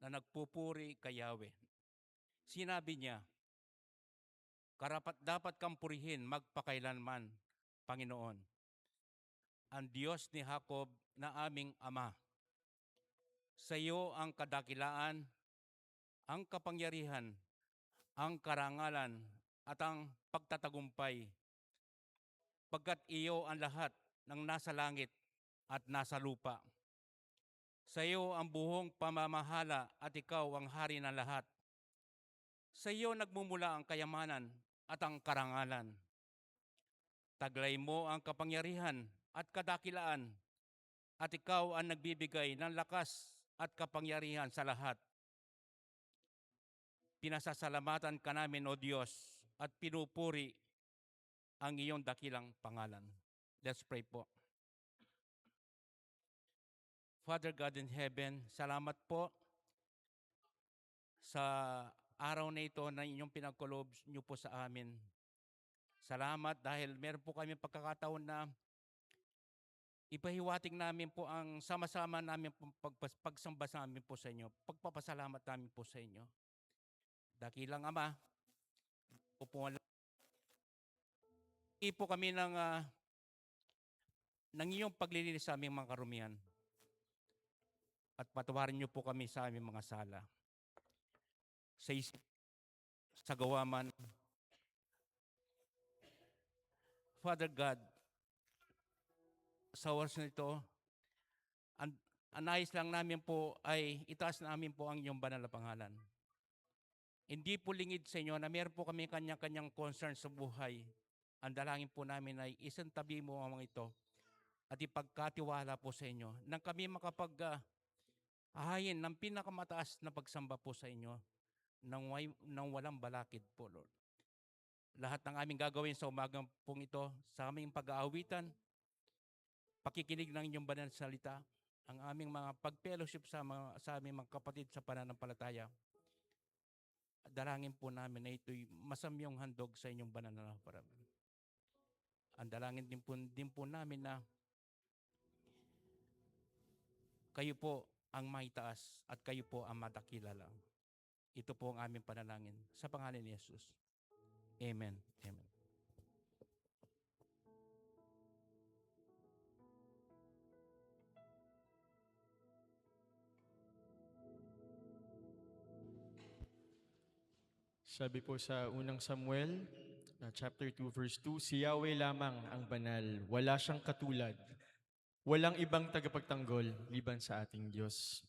na nagpupuri kay Yahweh. Sinabi niya, karapat dapat kang purihin magpakailanman, Panginoon, ang Diyos ni Jacob na aming Ama. Sa iyo ang kadakilaan, ang kapangyarihan, ang karangalan, at ang pagtatagumpay, pagkat iyo ang lahat ng nasa langit at nasa lupa. Sa iyo ang buhong pamamahala at ikaw ang hari ng lahat. Sa iyo nagmumula ang kayamanan at ang karangalan. Taglay mo ang kapangyarihan at kadakilaan, at ikaw ang nagbibigay ng lakas at kapangyarihan sa lahat. Pinasasalamatan ka namin, O Diyos, at pinupuri ang iyong dakilang pangalan. Let's pray po. Father God in heaven, salamat po sa araw na ito na inyong pinagkulob niyo po sa amin. Salamat dahil meron po kami pagkakataon na ipahiwatig namin po ang sama-sama namin pagsamba namin po sa inyo. Pagpapasalamat namin po sa inyo. Dakilang Ama, upuan po kami ng iyong paglilinis sa aming mga karumihan. At patawarin niyo po kami sa aming mga sala. Sa isip, sa gawa man. Father God, sa oras na ito, ang nais lang namin po ay itaas namin po ang iyong banal na pangalan. Hindi po lingid sa inyo na meron po kami kanya-kanyang concern sa buhay. Ang dalangin po namin ay isang tabi mo ang mga ito at ipagkatiwala po sa inyo nang kami ahayin ng pinakamataas na pagsamba po sa inyo nang walang balakid po, Lord. Lahat ng aming gagawin sa umagang pong ito, sa aming pag-aawitan, pakikinig ng inyong banal na salita, ang aming mga pag-fellowship sa aming mga kapatid sa pananampalataya, dalangin po namin na ito'y masamyong handog sa inyong banal na harapan. Ang dalangin din po namin na kayo po ang maitaas at kayo po ang madakilala. Ito po ang aming panalangin sa pangalan ni Jesus. Amen. Amen. Sabi po sa unang Samuel, chapter 2, verse 2, si Yahweh lamang ang banal, wala siyang katulad, walang ibang tagapagtanggol liban sa ating Diyos.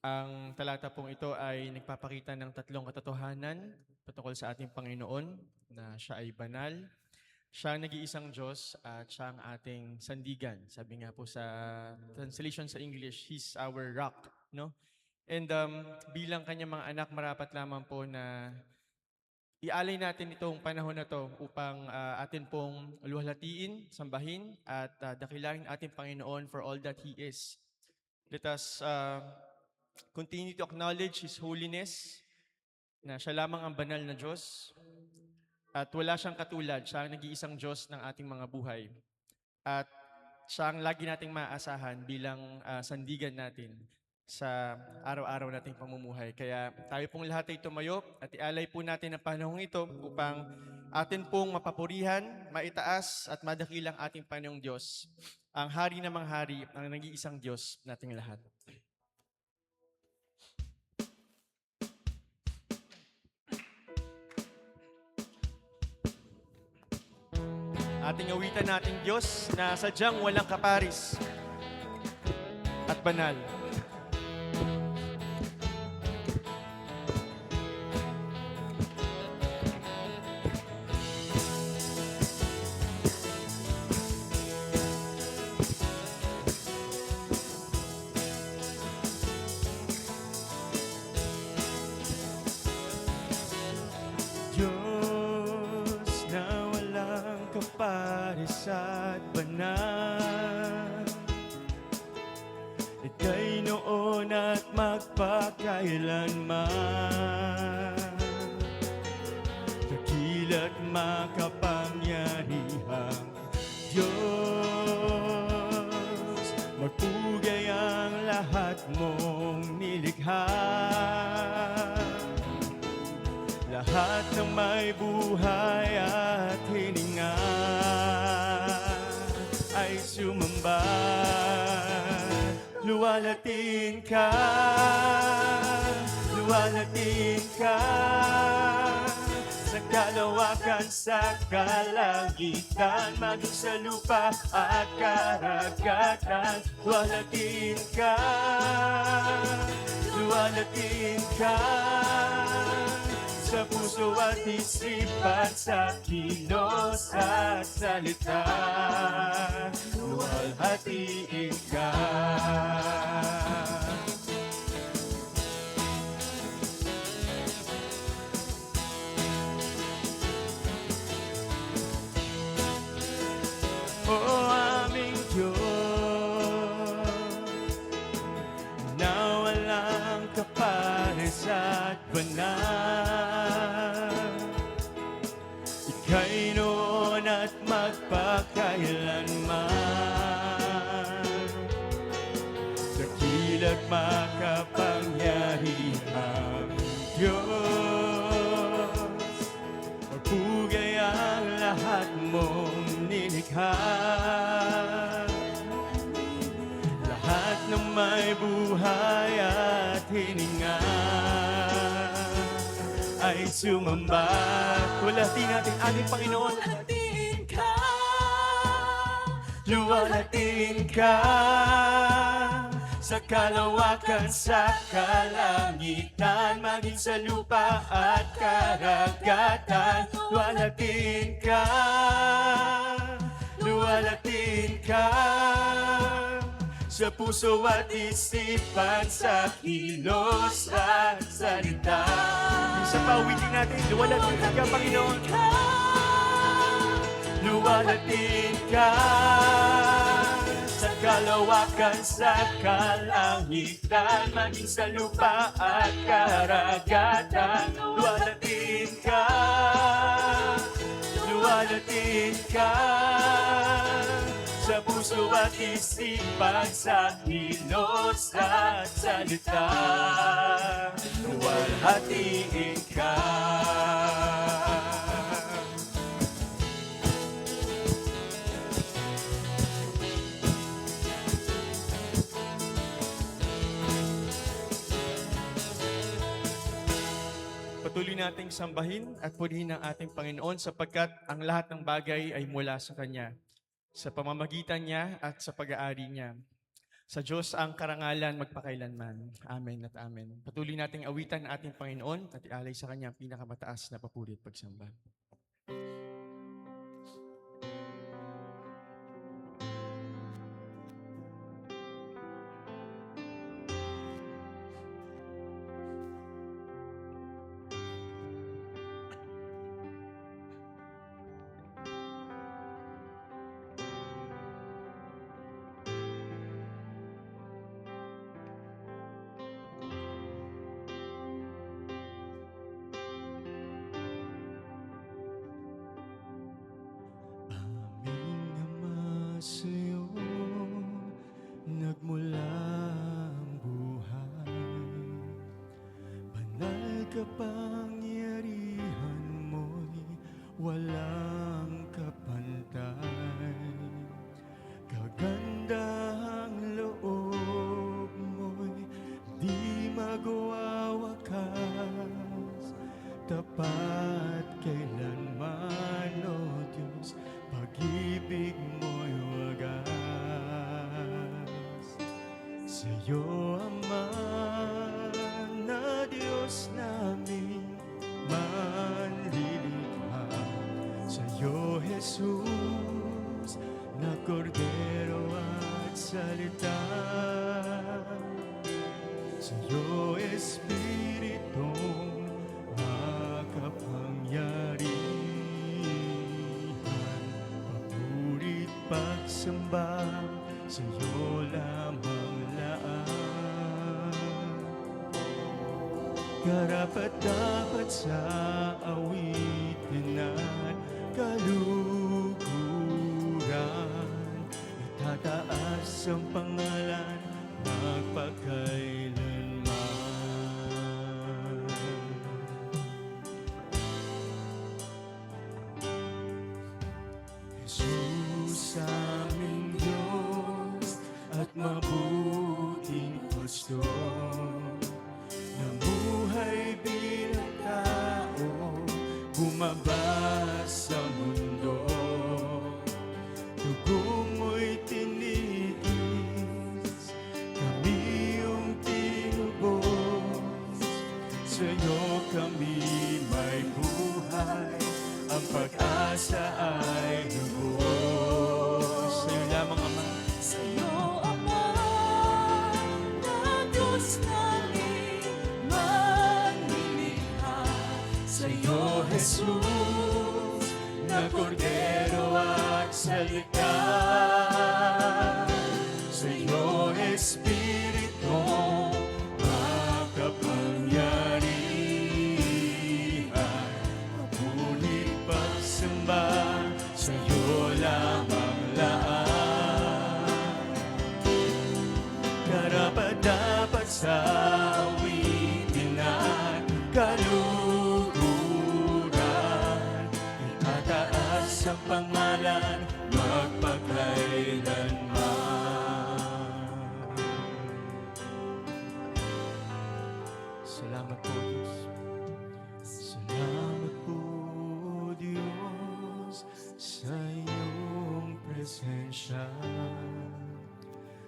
Ang talata pong ito ay nagpapakita ng tatlong katotohanan patungkol sa ating Panginoon, na siya ay banal, siya ang nag-iisang Diyos, at siya ang ating sandigan. Sabi nga po sa translation sa English, He's our rock, no? And bilang kanyang mga anak, marapat lamang po na ialay natin itong panahon na to upang atin pong luwalhatiin, sambahin, at dakilain ating Panginoon for all that He is. Let us continue to acknowledge His holiness, na siya lamang ang banal na Diyos, at wala siyang katulad. Siya ang nag-iisang Diyos ng ating mga buhay. At siya ang lagi nating maaasahan bilang sandigan natin sa araw-araw nating pamumuhay. Kaya tayo pong lahat ay tumayo at ialay po natin ang panahong ito upang atin pong mapapurihan, maitaas at madakilang ating Panginoong Diyos, ang hari ng mga hari, ang nag-iisang Diyos nating lahat. Ating awitan nating Diyos na sadyang walang kaparis at banal. Diyos na walang kaparis at banal, ika'y noon at magpakailanman, dakila't makapangyarihang Diyos, magpugay ang lahat mong nilikha. nilikha. Lahat ng may buhay at hininga ay sumamba. Luwalhatiin ka, luwalhatiin ka sa kalawakan, sa kalangitan, maging sa lupa at karagatan. Luwalhatiin ka, luwalhatiin ka sa puso at isipan, sa kilos at salita. Luwalhatiin ka. O aming Diyos, na walang kapares at banal, Ika'y noon at magpakailanman, dakila't makapangyarihang Diyos. Magpugay ang lahat mong nilikha. Lahat ng may buhay at hininga ay sumamba. Luwalhatiin natin ating Panginoon. Luwalhatiin ka, Luwalhatiin ka sa kalawakan, sa kalangitan, maging sa lupa at karagatan. Luwalhatiin ka, luwalhatiin ka sa puso at isipan, sa kilos at salita. Isa pa, uwitin natin. Luwalhatiin ka, Panginoon. Luwalhatiin ka sa kalawakan, sa kalangitan, maging sa lupa at karagatan. Luwalhatiin ka, luwalhatiin ka sa puso at isipan, sa kilos at salita. Luwalhatiin ka. Patuloy nating sambahin at purihin ang ating Panginoon sapagkat ang lahat ng bagay ay mula sa Kanya, sa pamamagitan niya at sa pag-aari niya. Sa Diyos ang karangalan magpakailanman. Amen at amen. Patuloy nating awitan ang ating Panginoon at ialay sa Kanya ang pinakamataas na papuri at pagsamba. Sa'yo nagmula ang buhay, banal kapangyarihan mo'y walang kapantay. Kaganda ang loob mo'y di magwawakas, tapat kailanman, O Diyos, pag-ibig mo'y wagas. Sa'yo, Ama na Diyos namin manlilikha, sa'yo, Jesus, na Kordero at Salita, sa'yo, Espiritong makapangyarihan, papuri't pagsamba sa'yo lamang laan. Karapat-dapat sa awitin at kaluguran, itataas ang pangalan magpakailanman. kami may buhay, ang pag-asa ay lubos. Sa'yo lamang, Ama. Sa'yo, Ama, na Diyos namin manlilikha. Sa'yo, Jesus, na Kordero at Salita. Sa'yo, Espiritu, makapangyarihan. Mabulit pagsamba, sa'yo lamang laan. Karapat-dapat sa awitin at kaluguran, itataas ang pangalan magpakailanman. Salamat po, Diyos. Salamat po, Diyos, sa iyong presensya,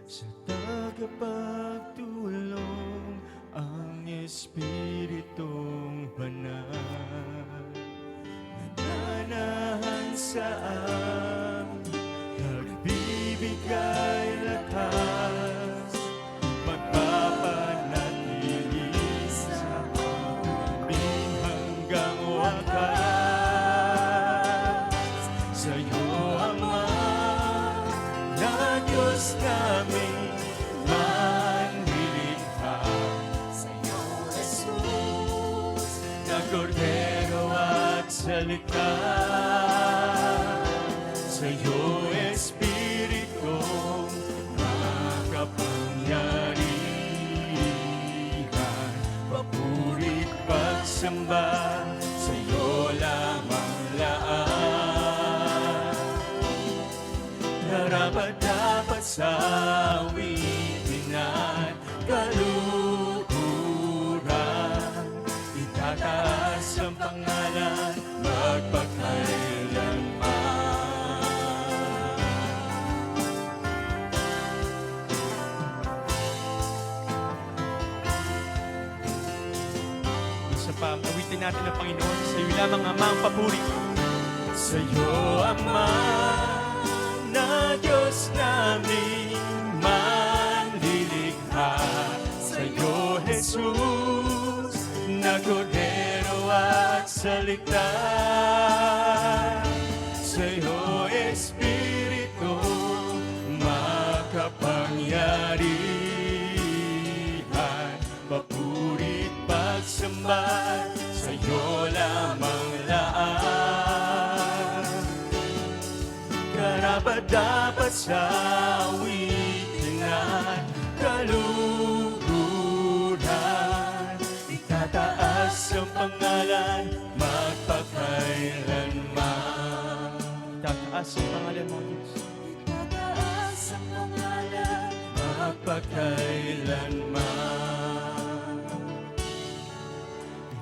sa tagapagtulong ang Espiritong Banal. Nananahan sa amin, nagbibigay lakas, magpapanatili sa aming hanggang wakas. Sa'yo, Ama, na Diyos namin manlilikha. Sa'yo, Jesus, Na Kordero at Salita. Sa'yo, Espiritu, makapangyarihan. Papurit pagsamba, sa'yo lamang laan. Karapat-dapat sa awitin at kaluguran, itataas ang pangalan magpakailanman. Isa pa, awitin natin ang Panginoon. Sa iyo lamang, Ama, ang papuri. Sa iyo, Ama, na Diyos namin manlilikha. Sa iyo, Jesus, na Kordero at Salita. Sa iyo, Espiritu, makapangyarihan. Papurit pagsamba, sa iyo lamang laan. Karapat-dapat sa awitin at kaluguran, itataas ang pangalan magpakailanman. Itataas ang pangalan mo, Diyos, itataas ang pangalan magpakailanman.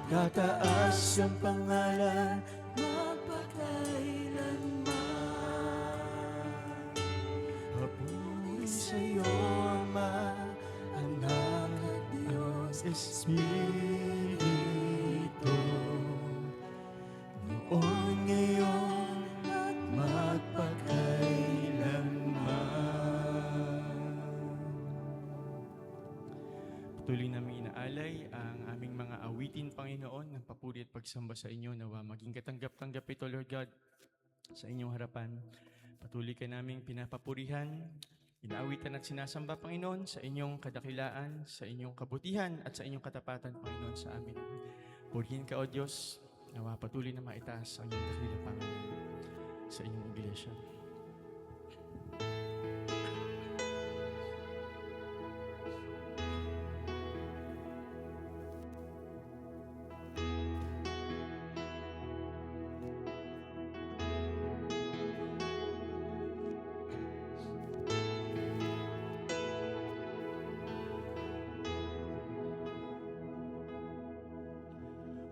Itataas ang pangalan magpakailanman. papuri sa'yo, Ama, Anak at Espiritu, noon, ngayon, at magpakailanman. Patuloy namin inaalay ang aming mga awitin, Panginoon, ng papuri at pagsamba sa inyo. Nawa maging katanggap-tanggap ito, Lord God, sa inyong harapan. Patuloy ka naming pinapapurihan, inaawitan at sinasamba, Panginoon, sa inyong kadakilaan, sa inyong kabutihan at sa inyong katapatan, Panginoon, sa amin. Purihin ka, O Diyos, nawa patuloy na maitaas ang iyong dakila, Panginoon, sa inyong iglesia.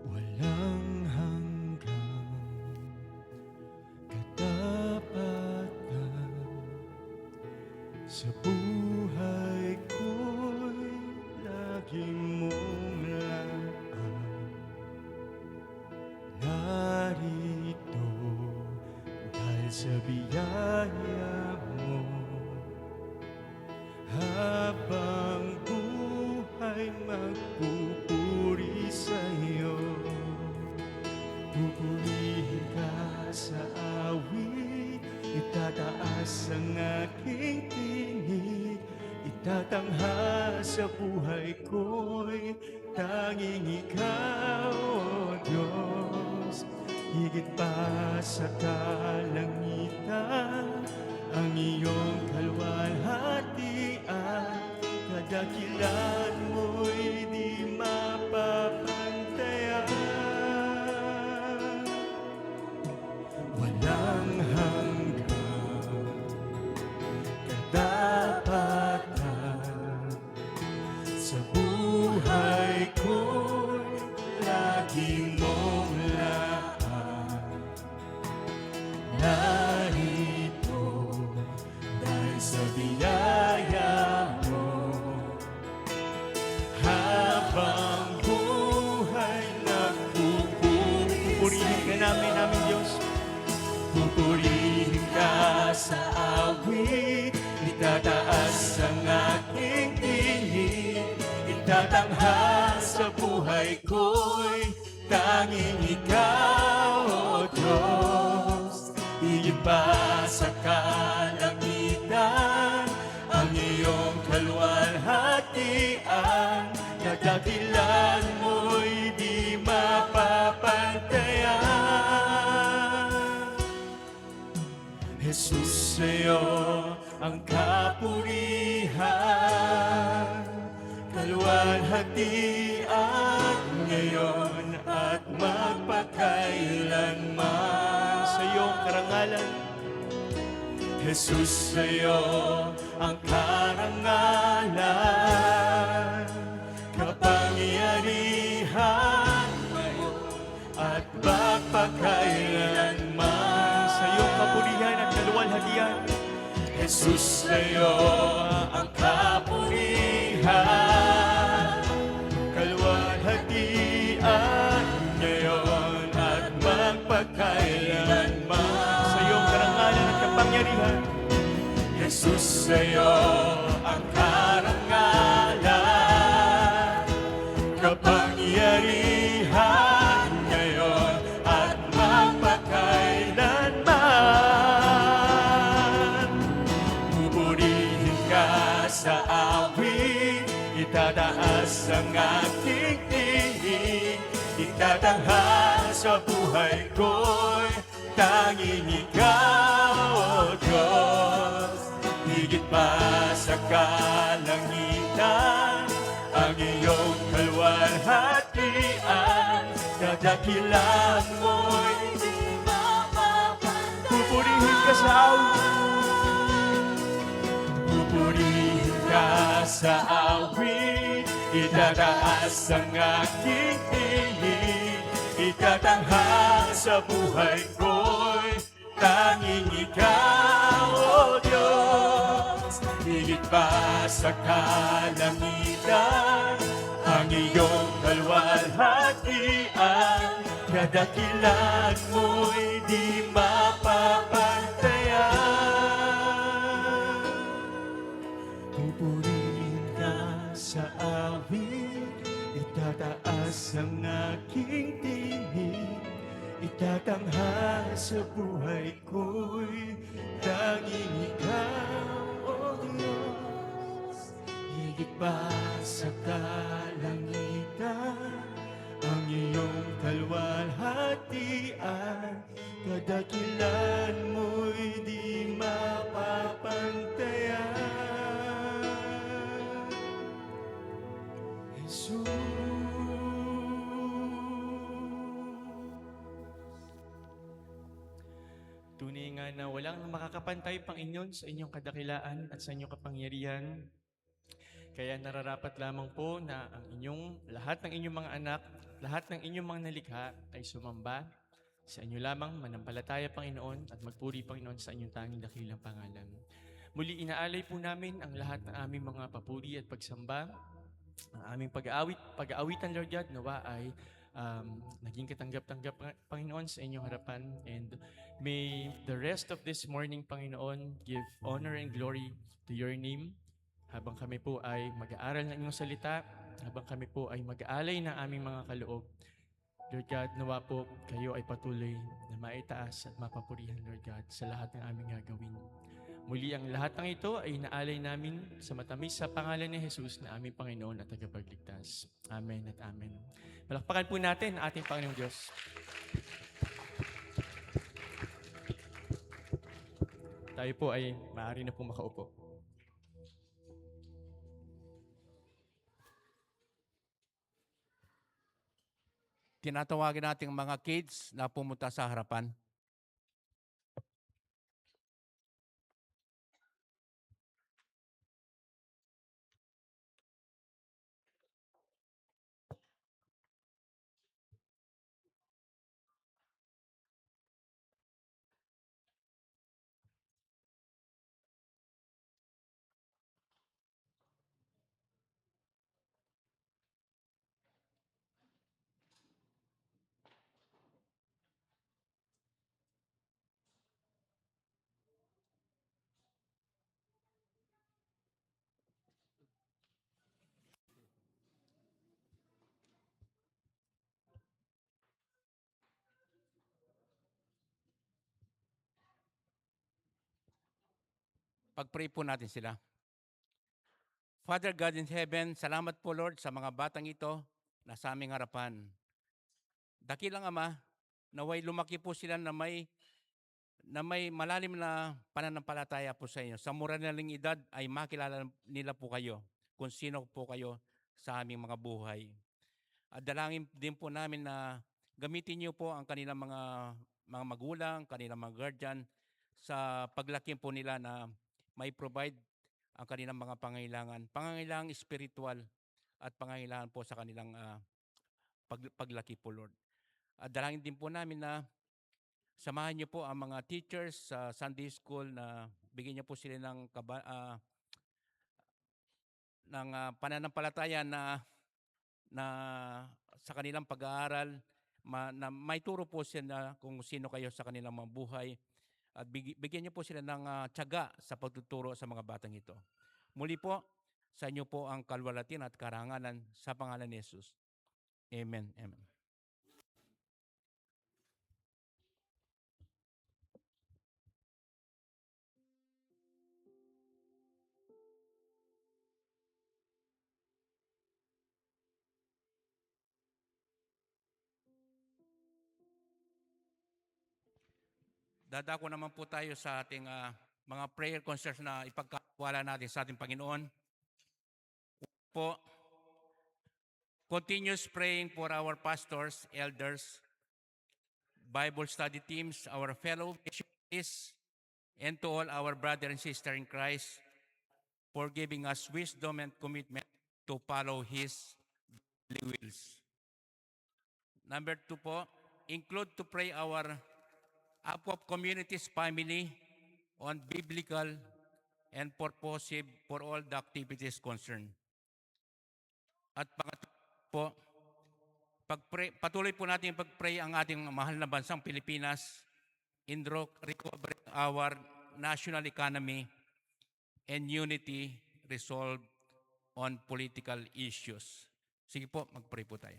Walang hanggang katapatan sa buhay ko'y lagi mong laan. Itatangha sa buhay ko'y tanging Ikaw, O Diyos. Higit pa sa kalangitan, ang iyong kalwalhatian, kadakilan mo'y di mapapantayan. Walang hanggang katapatan sa buhay ko'y lagi mong laan. Narito dahil sa biyaya mo, habang buhay pupurihin ka namin, aming Diyos. Pupurihin ka sa awit, itataas ang aking tingin, itatangha sa buhay ko'y tanging Ikaw, O Diyos. Higit pa sa kalangitan, ang iyong kalwalhatian, kadakilan mo'y di mapapantayan. Jesus, sa'yo ang kapurihan, kalwalhatian ngayon at magpakailanman. Sa iyong karangalan, Jesus, sa'yo ang karangalan, kapangyarihan ngayon at magpakailanman. Sa iyong kapurihan at kaluwalhatian, Jesus, sa'yo ang kapurihan, kaluwalhatian ngayon at magpakailanman. Sa iyong karangalan at kapangyarihan, Jesus, sa'yo ang karangalan, kapangyarihan ngayon at magpakailanman. Pupurihin ka sa awit, itataas ang aking tingin, itatangha sa buhay ko'y tanging Ikaw, O Diyos. Higit pa sa kalangitan, ang iyong kalwalhatian, kadakilan mo'y di mapapantayan. Pupurihin ka sa awit, pupurihin ka sa awit, itataas ang aking tingin, itatangha sa buhay ko'y tanging Ikaw, O Diyos. Higit pa sa kalangitan, ang iyong kalwalhatian, kadakilan mo'y di mapapantayan. Pupurihin ka sa awit, itataas ang aking tingin, itatangha sa buhay ko'y tanging Ikaw, O Diyos. Higit pa sa kalangitan, ang iyong kalwalhatian, kadakilan mo'y di mapapantayan. Jesus. Tunay nga na walang makakapantay, Panginoon, sa inyong kadakilaan at sa inyong kapangyarihan. Kaya nararapat lamang po na ang lahat ng inyong mga anak, lahat ng inyong mga nalikha ay sumamba sa inyo lamang, manampalataya, Panginoon, at magpuri, Panginoon, sa inyong tanging dakilang pangalan. Muli inaalay po namin ang lahat ng aming mga papuri at pagsamba, ang aming pag-aawitan, Lord God, nawa ay naging katanggap-tanggap, Panginoon, sa inyong harapan. And may the rest of this morning, Panginoon, give honor and glory to your name. Habang kami po ay mag-aaral ng inyong salita, habang kami po ay mag-aalay ng aming mga kaloob, Lord God, nawa po kayo ay patuloy na maitaas at mapapurihan, Lord God, sa lahat ng aming gagawin. Muli ang lahat ng ito ay inaalay namin sa matamis sa pangalan ni Jesus na aming Panginoon at tagapagligtas. Amen at amen. Palakpakan po natin ang ating Panginoong Diyos. Tayo po ay maaari na po makaupo. Tinatawagin nating mga kids na pumunta sa harapan. Pag-pray po natin sila. Father God in heaven, salamat po Lord sa mga batang ito na sa aming harapan. Dakilang Ama, naway lumaki po sila na may malalim na pananampalataya po sa inyo. Sa mura nilang edad ay makilala nila po kayo kung sino po kayo sa aming mga buhay. At dalangin din po namin na gamitin niyo po ang kanilang mga magulang, kanilang mga guardian sa paglaki po nila na may provide ang kanilang mga pangangailangan spiritual at pangangailangan po sa kanilang paglaki po Lord. At dalangin din po namin na samahan niyo po ang mga teachers sa Sunday School na bigyan niyo po sila ng pananampalataya na sa kanilang pag-aaral, na may turo po sila kung sino kayo sa kanilang mga buhay at bigyan niyo po sila ng tiyaga sa pagtuturo sa mga batang ito. Muli po, sa inyo po ang kalwalhatian at karangalan sa pangalan ni Jesus. Amen. Amen. Dadako naman po tayo sa ating mga prayer concerns na ipagkawala natin sa ating Panginoon. Po, continuous praying for our pastors, elders, Bible study teams, our fellow missionaries, and to all our brother and sister in Christ for giving us wisdom and commitment to follow His wills. Number 2 po, include to pray our APOP community's family on biblical and purposive for all the activities concerned. At pangatlo po, patuloy po natin pag-pray ang ating mahal na bansang Pilipinas in recovering our national economy and unity resolved on political issues. Sige po, mag-pray po tayo.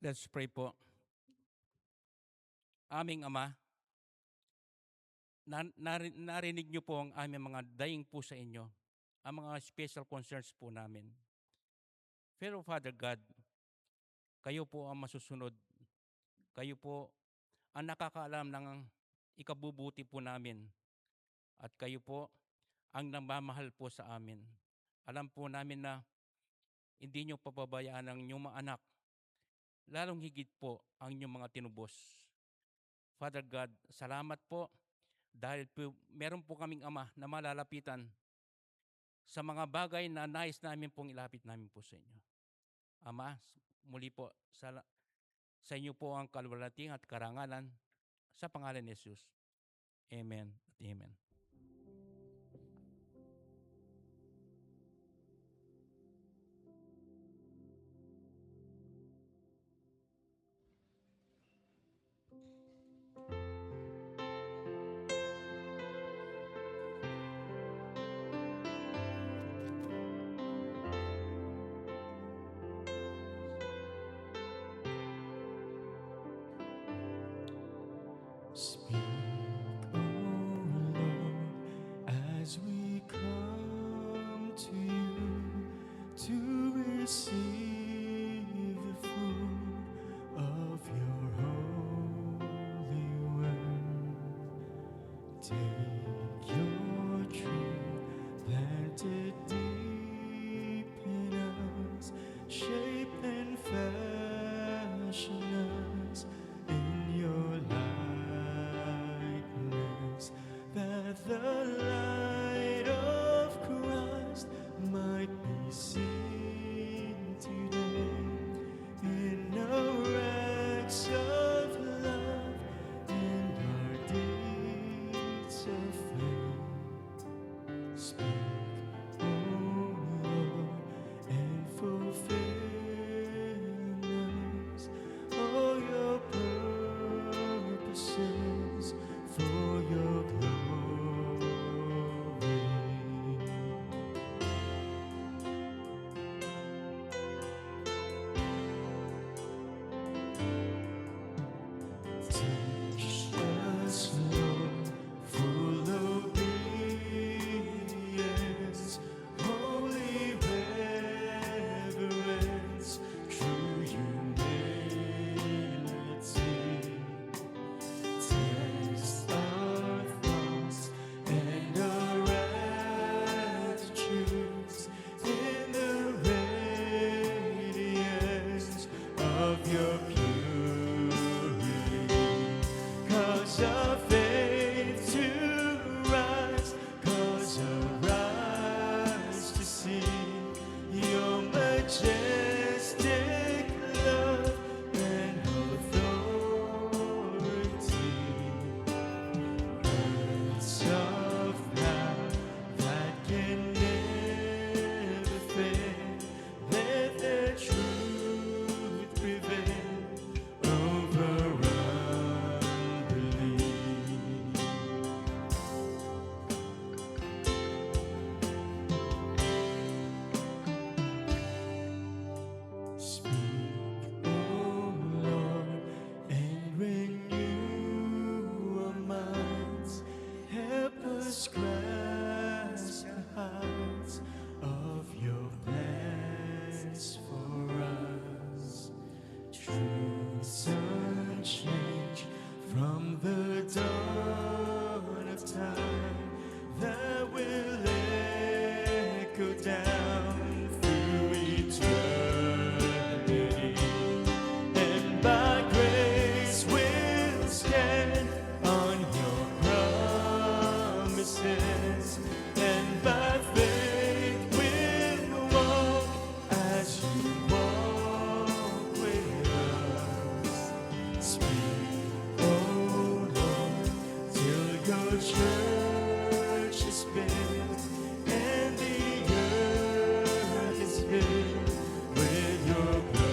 Let's pray po. Aming Ama, narinig niyo po ang aming mga daing po sa inyo, ang mga special concerns po namin. Pero Father God, kayo po ang masusunod. Kayo po ang nakakaalam ng ikabubuti po namin. At kayo po ang namamahal po sa amin. Alam po namin na hindi niyo pababayaan ang inyong mga anak, lalong higit po ang inyong mga tinubos. Father God, salamat po dahil po, meron po kaming Ama na malalapitan sa mga bagay na nais namin pong ilapit namin po sa inyo. Ama, muli po, sa inyo po ang kalwalhatian at karangalan sa pangalan ni Jesus. Amen at amen. Speak, O Lord, as we come to you to receive the fruit of your holy word. Take your truth planted deep in us, shape and fashion us in your likeness, that the light of Christ might be seen today in our acts of love and our deeds of faith. Speak, O Lord, and fulfill in us all your purposes for your glory. Teach us, Lord, full obedience, holy reverence, true humility. Test our thoughts and our attitudes in the radiance of your purity. Cause our faith to rise, cause our eyes to see your majestic love and authority. Words of power that can never fail, let their truth prevail over unbelief. Speak, O Lord, and renew our minds. Help us grasp the heights of your plans for us. Truths unchanged from the dawn of time that will echo down through eternity, and by grace will stand on your promises, and by faith will walk as you walk with us. Speak, O Lord, till your church is built and the earth is filled with your glory.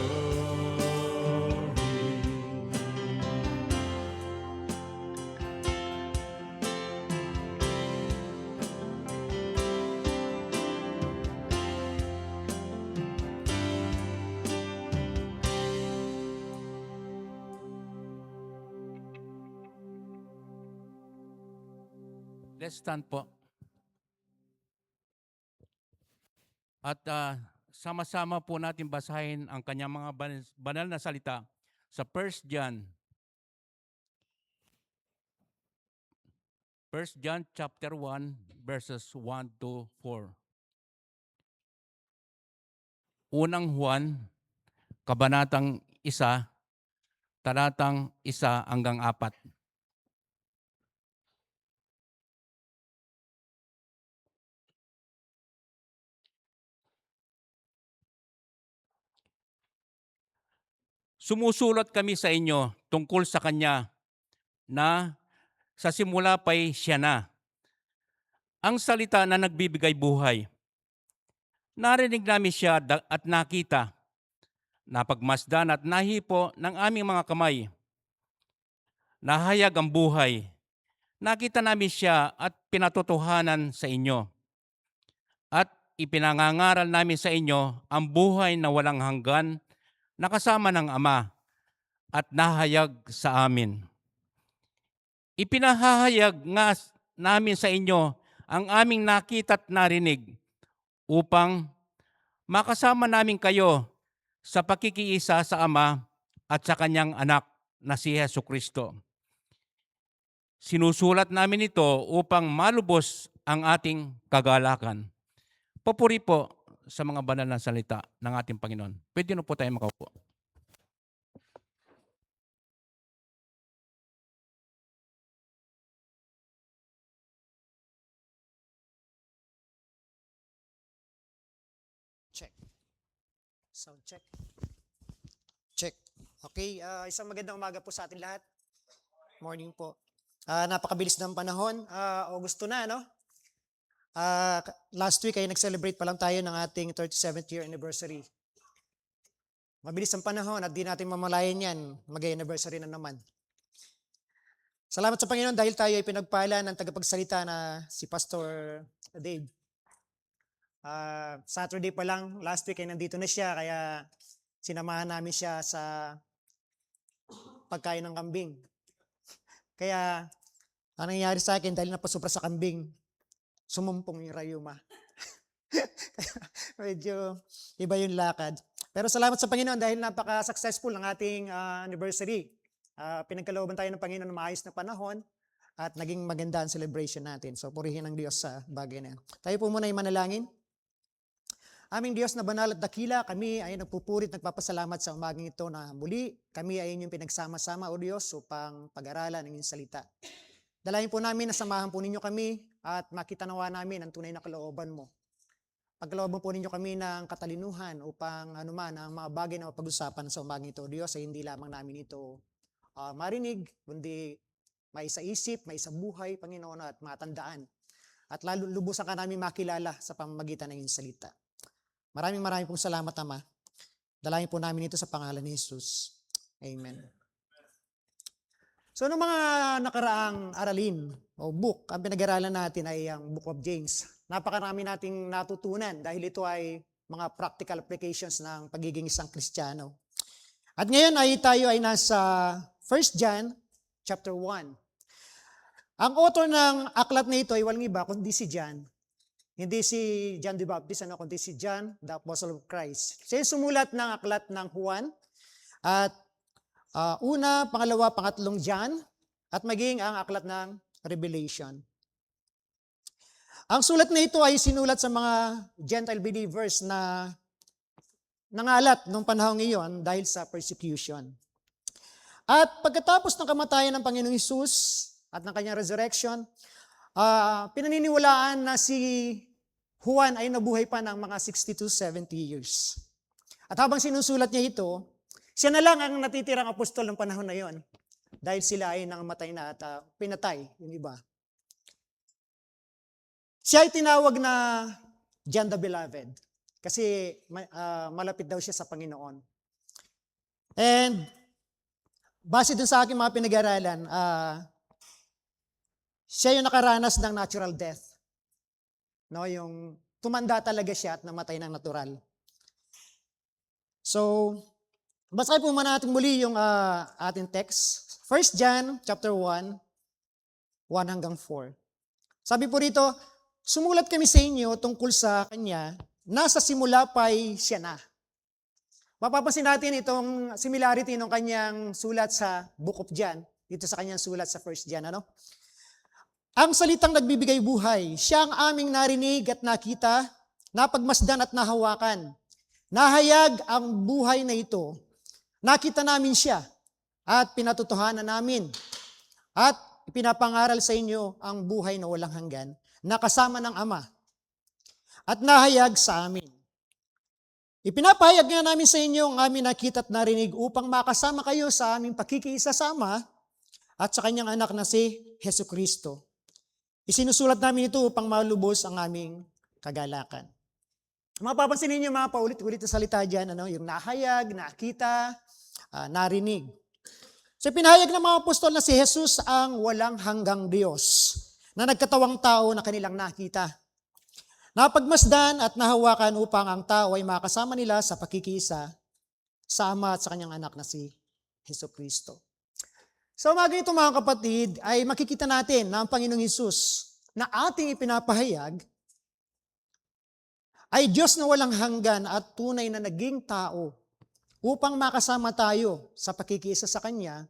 Let's stand po. At sama-sama po natin basahin ang kanyang mga banal na salita sa 1 John chapter 1 verses 1 to 4. Unang Juan, kabanatang 1, talatang 1 hanggang 4. Sumusulat kami sa inyo tungkol sa Kanya na sa simula pa'y siya na. Ang salita na nagbibigay buhay. Narinig namin siya at nakita, napagmasdan at nahipo ng aming mga kamay. Nahayag ang buhay. Nakita namin siya at pinatotohanan sa inyo. At ipinangangaral namin sa inyo ang buhay na walang hanggan na kasama ng Ama at nahayag sa amin. Ipinahahayag nga namin sa inyo ang aming nakita at narinig upang makasama namin kayo sa pakikiisa sa Ama at sa Kanyang anak na si Jesucristo. Sinusulat namin ito upang malubos ang ating kagalakan. Papuri po sa mga banal na salita ng ating Panginoon. Pwede na po tayo makaupo. Check. Sound check. Check. Okay, isang magandang umaga po sa atin lahat. Morning po. Napakabilis ng panahon. August na, no? Last week ay nag-celebrate pa lang tayo ng ating 37th year anniversary. Mabilis ang panahon at di natin mamalayan yan. Mag-anniversary na naman. Salamat sa Panginoon dahil tayo ay pinagpala ng tagapagsalita na si Pastor Dave. Saturday pa lang, last week ay nandito na siya, kaya sinamahan namin siya sa pagkain ng kambing. Kaya, ang nangyari sa akin, dahil napasupra sa kambing, sumumpong yung rayuma. Medyo iba yung lakad. Pero salamat sa Panginoon dahil napaka-successful ng ating anniversary. Pinagkalooban tayo ng Panginoon ng maayos na panahon at naging maganda ang celebration natin. So, purihin ang Diyos sa bagay na yan. Tayo po muna yung manalangin. Aming Diyos na banal at dakila, kami ay nagpupurit, nagpapasalamat sa umagang ito na muli. Kami ay inyong pinagsama-sama, O Diyos, upang pag-aralan ng inyong salita. Dalayan po namin na samahan po ninyo kami at makita nawa namin ang tunay na kalooban mo. Pagkalooban po ninyo kami ng katalinuhan upang anuman ang mga bagay na mapag-usapan sa umagang ito, O Diyos, ay hindi lamang namin ito marinig, kundi may sa isip, may sa buhay, Panginoon, at matandaan. At lalo lubusan ka namin makilala sa pamamagitan ng inyong salita. Maraming pong salamat, Ama. Dalangin po namin ito sa pangalan ni Jesus. Amen. So, noong mga nakaraang aralin o book, ang pinag-aralan natin ay ang Book of James. Napakarami nating natutunan dahil ito ay mga practical applications ng pagiging isang Kristiyano. At ngayon ay tayo ay nasa 1 John chapter 1. Ang author ng aklat na ito ay walang iba kundi si John. Hindi si John the Baptist, kundi si John, the Apostle of Christ. Siya yung sumulat ng aklat ng Juan at una, pangalawa, pangatlong John at maging ang aklat ng Revelation. Ang sulat na ito ay sinulat sa mga Gentile believers na nangalat nung panahon ngayon dahil sa persecution. At pagkatapos ng kamatayan ng Panginoong Hesus at ng kanyang resurrection, pinaniniwalaan na si Juan ay nabuhay pa ng mga 60 to 70 years. At habang sinusulat niya ito, siya na lang ang natitirang apostol ng panahon na yon dahil sila ay nangamatay na at pinatay, yung iba. Siya ay tinawag na John the Beloved kasi malapit daw siya sa Panginoon. And base dun sa aking mga pinag-aralan, siya yung nakaranas ng natural death. No, yung tumanda talaga siya at namatay ng natural. So, basahin po muna natin muli yung ating text. 1 John chapter 1, 1 hanggang 4. Sabi po rito, sumulat kami sa inyo tungkol sa kanya, nasa simula pa'y siya na. Mapapansin natin itong similarity ng kanyang sulat sa Book of John, dito sa kanyang sulat sa 1 John. Ano? Ang salitang nagbibigay buhay, siya ang aming narinig at nakita, napagmasdan at nahawakan. Nahayag ang buhay na ito. Nakita namin siya at pinatutuhanan namin. At ipinapangaral sa inyo ang buhay na walang hanggan, na kasama ng Ama. At nahayag sa amin. Ipinapahayag nga namin sa inyo ang aming nakita at narinig upang makasama kayo sa aming pakikiisa-sama at sa kanyang anak na si Hesukristo. Isinusulat namin ito upang malubos ang aming kagalakan. Mapapansin ninyo mga paulit-ulit na salita dyan, yung nahayag, nakita, narinig. So pinahayag ng mga apostol na si Jesus ang walang hanggang Diyos na nagkatawang tao na kanilang nakita. Napagmasdan at nahawakan upang ang tao ay makasama nila sa pakikisa sa Ama at sa kanyang anak na si Hesukristo. Sa umaga ito mga kapatid ay makikita natin na ang Panginoong Hesus na ating ipinapahayag ay Diyos na walang hanggan at tunay na naging tao upang makasama tayo sa pakikisa sa Kanya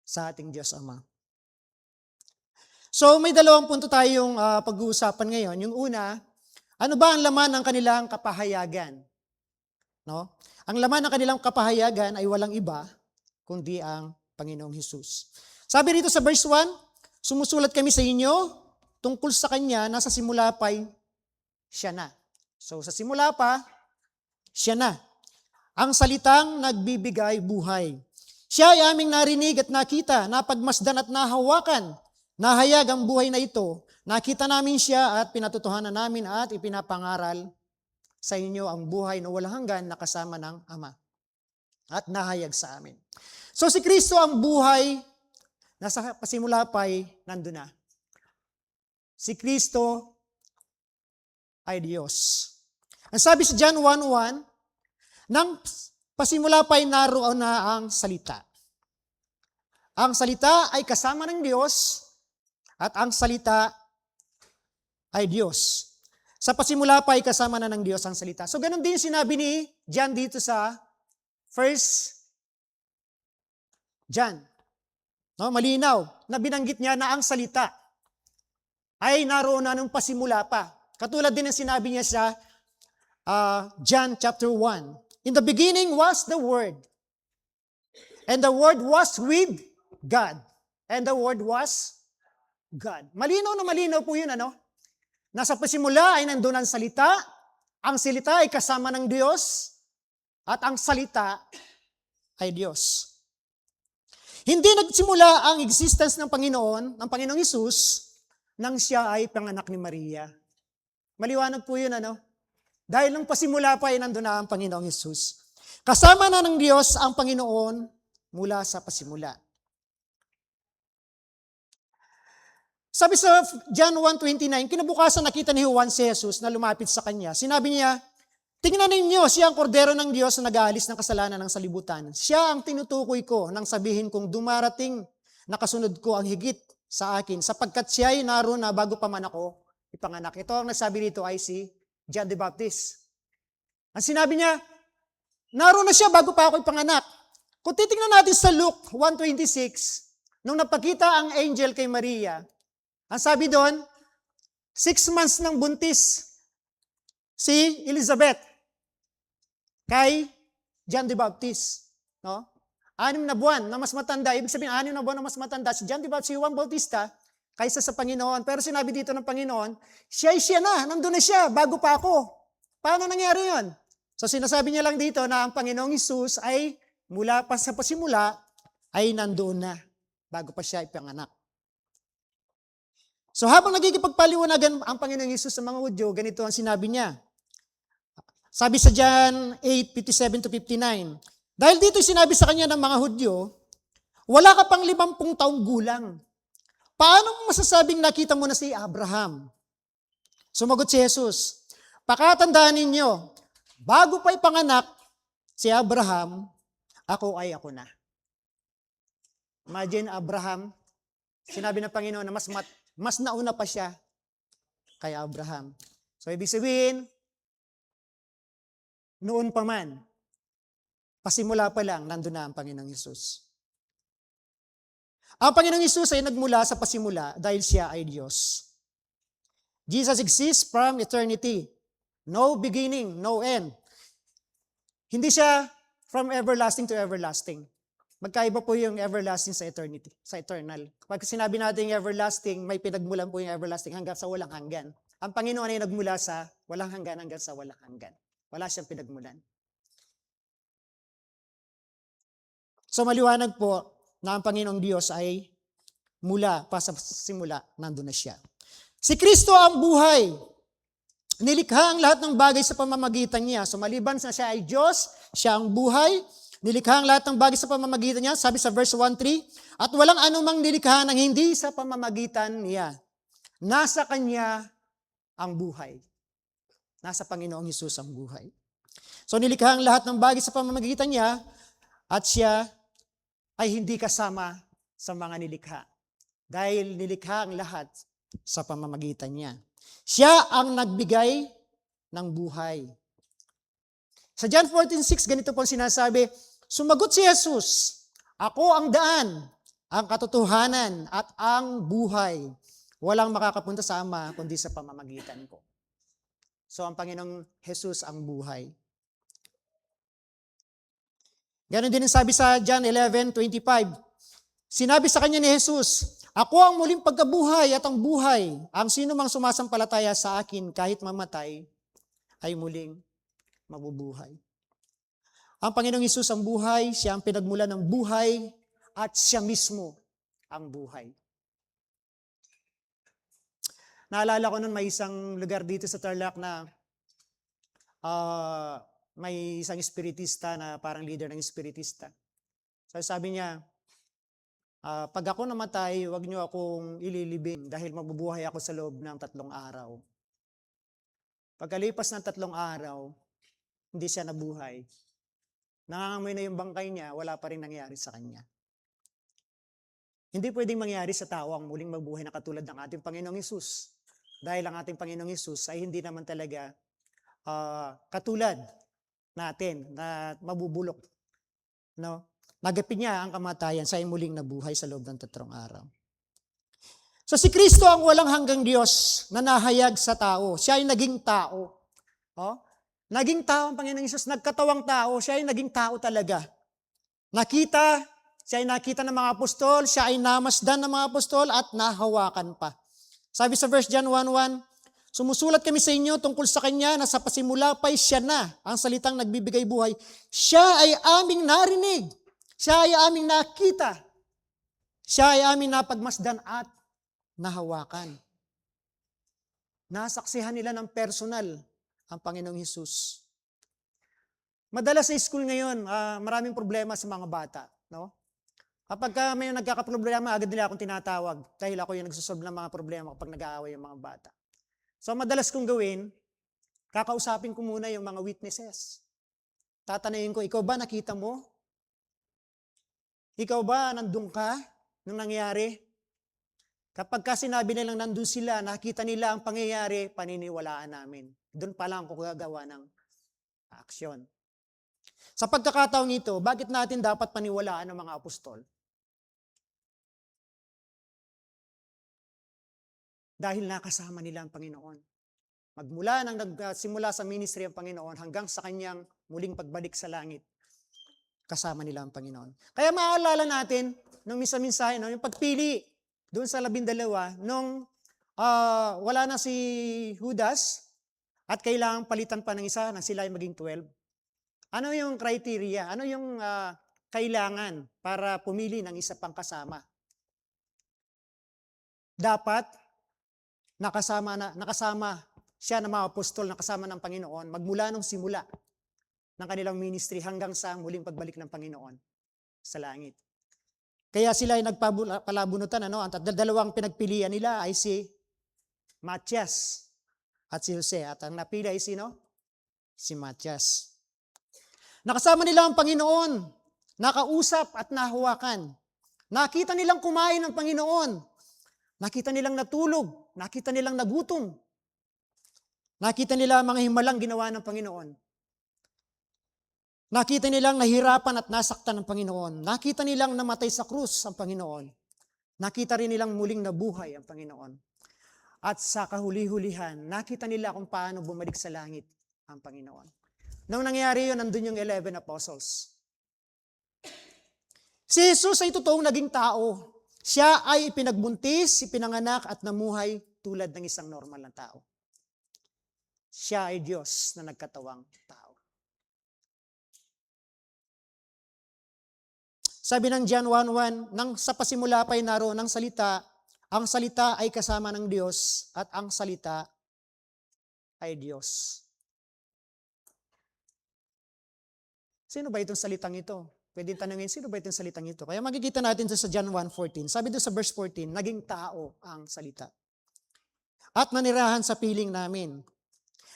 sa ating Diyos Ama. So may dalawang punto tayong pag-uusapan ngayon. Yung una, ano ba ang laman ng kanilang kapahayagan? No? Ang laman ng kanilang kapahayagan ay walang iba kundi ang Panginoong Hesus. Sabi rito sa verse 1, sumusulat kami sa inyo tungkol sa Kanya na sa simula pa'y siya na. So sa simula pa, siya na. Ang salitang nagbibigay buhay. Siya ay aming narinig at nakita, napagmasdan at nahawakan. Nahayag ang buhay na ito. Nakita namin siya at pinatutuhanan namin at ipinapangaral sa inyo ang buhay na walang hanggan na kasama ng Ama. At nahayag sa amin. So si Kristo ang buhay na sa pasimula pa'y nandun na. Si Kristo ay Diyos. Ang sabi sa John 1:1, nang pasimula pa'y naroon na ang salita. Ang salita ay kasama ng Diyos at ang salita ay Diyos. Sa pasimula pa ay kasama na ng Diyos ang salita. So ganun din sinabi ni John dito sa 1 John. No, malinaw na binanggit niya na ang salita ay naroon na nung pasimula pa. Katulad din ng sinabi niya sa John chapter 1. In the beginning was the Word. And the Word was with God. And the Word was God. Malinaw na malinaw po yun, Nasa pasimula ay nandun ang salita ay kasama ng Diyos, at ang salita ay Diyos. Hindi nagsimula ang existence ng Panginoong Hesus, nang siya ay panganak ni Maria. Maliwanag po yun, Dahil nung pasimula pa ay nandun na ang Panginoong Hesus. Kasama na ng Diyos ang Panginoon mula sa pasimula. Sabi sa John 1:29, kinabukasan nakita ni Juan si Jesus na lumapit sa kanya. Sinabi niya, tingnan ninyo, siya ang kordero ng Diyos na nag-aalis ng kasalanan ng salibutan. Siya ang tinutukoy ko nang sabihin kong dumarating na kasunod ko ang higit sa akin, sapagkat siya ay naroon na bago pa man ako ipanganak. Ito ang nagsabi dito ay si John the Baptist. Ang sinabi niya, naroon na siya bago pa ako ipanganak. Kung titingnan natin sa Luke 1:26, nung napakita ang angel kay Maria, ang sabi doon, 6 months ng buntis si Elizabeth kay John the Baptist. No? 6 na buwan na mas matanda. Ibig sabihin, 6 na buwan na mas matanda si John the Baptist, si Juan Bautista, kaysa sa Panginoon. Pero sinabi dito ng Panginoon, siya na, nandun na siya, bago pa ako. Paano nangyari yun? So sinasabi niya lang dito na ang Panginoong Hesus ay mula pa sa pasimula ay nandoon na, bago pa siya ipanganak. So habang nagigipagpaliwanagan ang Panginoong Hesus sa mga Hudyo, ganito ang sinabi niya. Sabi sa John 8:57-59, dahil dito sinabi sa kanya ng mga Hudyo, wala ka pang 50 taong gulang. Paano mo masasabing nakita mo na si Abraham? Sumagot si Jesus, pakatandaan ninyo, bago pa ipanganak si Abraham, ako na. Imagine Abraham, sinabi ng Panginoon na mas Mas nauna pa siya kay Abraham. So, ibig sabihin, noon pa man, pasimula pa lang, nandun na ang Panginoong Hesus. Ang Panginoong Hesus ay nagmula sa pasimula dahil siya ay Diyos. Jesus exists from eternity. No beginning, no end. Hindi siya from everlasting to everlasting. Magkaiba po yung everlasting sa eternity, sa eternal. Kapag sinabi natin yung everlasting, may pinagmulan po yung everlasting hanggang sa walang hanggan. Ang Panginoon ay nagmula sa walang hanggan hanggang sa walang hanggan. Wala siyang pinagmulan. So maliwanag po na ang Panginoong Diyos ay mula pa sa simula, nandun na siya. Si Kristo ang buhay. Nilikha ang lahat ng bagay sa pamamagitan niya. So maliban sa siya ay Diyos, siya ang buhay. Nilikha ang lahat ng bagay sa pamamagitan niya. Sabi sa verse 1:3, at walang anumang nilikha ng hindi sa pamamagitan niya. Nasa Kanya ang buhay. Nasa Panginoong Hesus ang buhay. So nilikha ang lahat ng bagay sa pamamagitan niya at siya ay hindi kasama sa mga nilikha. Dahil nilikha ang lahat sa pamamagitan niya. Siya ang nagbigay ng buhay. Sa John 14:6, ganito po sinasabi, sumagot si Jesus, ako ang daan, ang katotohanan, at ang buhay. Walang makakapunta sa Ama kundi sa pamamagitan ko. So ang Panginoong Jesus ang buhay. Ganon din ang sabi sa John 11:25. Sinabi sa kanya ni Jesus, ako ang muling pagkabuhay at ang buhay. Ang sino mang sumasampalataya sa akin kahit mamatay ay muling mabubuhay. Ang Panginoong Hesus ang buhay, siya ang pinagmulan ng buhay at siya mismo ang buhay. Naalala ko nun may isang lugar dito sa Tarlac na may isang espiritista na parang leader ng espiritista. So sabi niya, pag ako namatay, huwag niyo akong ililibing dahil mabubuhay ako sa loob ng 3 araw. Pagkalipas ng 3 araw, hindi siya nabuhay. Nangangamoy na yung bangkay niya, wala pa rin nangyari sa kanya. Hindi pwedeng mangyari sa tao ang muling mabuhay na katulad ng ating Panginoong Hesus. Dahil ang ating Panginoong Hesus ay hindi naman talaga katulad natin na mabubulok. No? Nagapit niya ang kamatayan sa muling nabuhay sa loob ng 3 araw. So si Kristo ang walang hanggang Diyos na nahayag sa tao. Siya ay naging tao. Oh? Naging tao ang Panginoong Hesus, nagkatawang tao, siya ay naging tao talaga. Siya ay nakita ng mga apostol, siya ay namasdan ng mga apostol at nahawakan pa. Sabi sa verse John 1:1, sumusulat kami sa inyo tungkol sa Kanya na sa pasimula pa'y siya na ang salitang nagbibigay buhay. Siya ay aming narinig. Siya ay aming nakita. Siya ay aming napagmasdan at nahawakan. Nasaksihan nila ng personal ang Panginoong Hesus. Madalas sa school ngayon, maraming problema sa mga bata. No? Kapag may nagkakaproblema, agad nila akong tinatawag dahil ako yung nagsusolve ng mga problema kapag nag-aaway yung mga bata. So madalas kong gawin, kakausapin ko muna yung mga witnesses. Tatanayin ko, ikaw ba nakita mo? Ikaw ba nandun ka nung nangyari? Kapag sinabi nilang nandun sila, nakita nila ang pangyayari, paniniwalaan namin. Doon pa lang ako gagawa ng aksyon. Sa pagkakataong ito, bakit natin dapat paniwalaan ng mga apostol? Dahil nakasama nila ang Panginoon. Magmula nang nagsimula sa ministry ang Panginoon hanggang sa kanyang muling pagbalik sa langit, kasama nila ang Panginoon. Kaya maaalala natin, nung minsan-minsan, yung pagpili doon sa 12, nung wala na si Judas at kailangang palitan pa ng isa na sila ay maging 12. Ano yung criteria? Ano yung kailangan para pumili ng isa pang kasama? Dapat nakasama siya ng mga apostol, nakasama ng Panginoon, magmula nung simula ng kanilang ministry hanggang sa muling pagbalik ng Panginoon sa langit. Kaya sila ay nagpalabunutan. Ang dalawang pinagpilian nila ay si Matias at si Jose. At ang napili ay sino? Si Matias. Nakasama nila ang Panginoon, nakausap at nahawakan. Nakita nilang kumain ng Panginoon. Nakita nilang natulog. Nakita nilang nagutom. Nakita nila ang mga himalang ginawa ng Panginoon. Nakita nilang nahirapan at nasaktan ng Panginoon. Nakita nilang namatay sa krus ang Panginoon. Nakita rin nilang muling nabuhay ang Panginoon. At sa kahuli-hulihan, nakita nila kung paano bumalik sa langit ang Panginoon. Nung nangyari yun, nandun yung 11 apostles. Si Jesus ay totoong naging tao. Siya ay ipinagbuntis, ipinanganak at namuhay tulad ng isang normal na tao. Siya ay Diyos na nagkatawang tao. Sabi ng John 1:1, nang sa pasimula pa'y naroon ng salita, ang salita ay kasama ng Diyos at ang salita ay Diyos. Sino ba itong salitang ito? Pwede tanungin, sino ba itong salitang ito? Kaya makikita natin sa John 1:14. Sabi doon sa verse 14, naging tao ang salita. At nanirahan sa piling namin.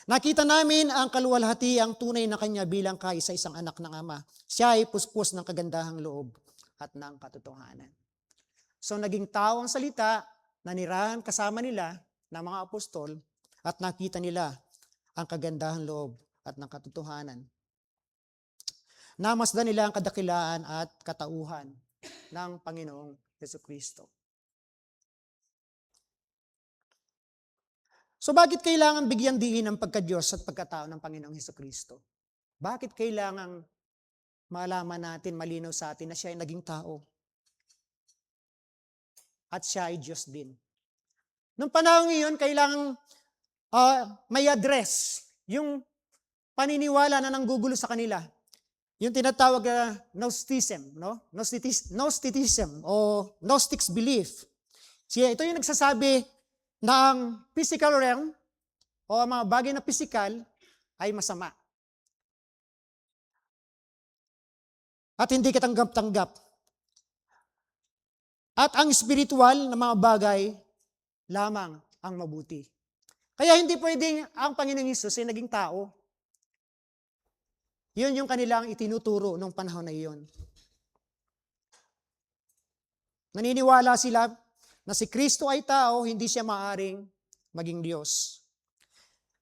Nakita namin ang kaluwalhati, ang tunay na kanya bilang kaisa-isang anak ng Ama. Siya ay puspos ng kagandahang loob at ng katotohanan. So naging tao ang salita, nanirahan kasama nila ng mga apostol at nakita nila ang kagandahang loob at ng katotohanan. Namasdan nila ang kadakilaan at katauhan ng Panginoong Jesucristo. So bakit kailangan bigyan diin ang pagka-Diyos at pagkatao ng Panginoong Jesucristo? Bakit kailangan malaman natin, malinaw sa atin na siya ay naging tao? At siya ay Diyos din. Noong panahon ngayon, kailangan may address yung paniniwala na nanggugulo sa kanila. Yung tinatawag na Gnosticism, no? Gnosticism o Gnostics belief. Ito yung nagsasabi na ang physical realm o mga bagay na physical ay masama. At hindi katanggap-tanggap. At ang spiritual na mga bagay lamang ang mabuti. Kaya hindi pwedeng ang Panginoong Hesus ay naging tao. Yun yung kanilang itinuturo nung panahon na iyon. Naniniwala sila na si Kristo ay tao, hindi siya maaring maging Diyos.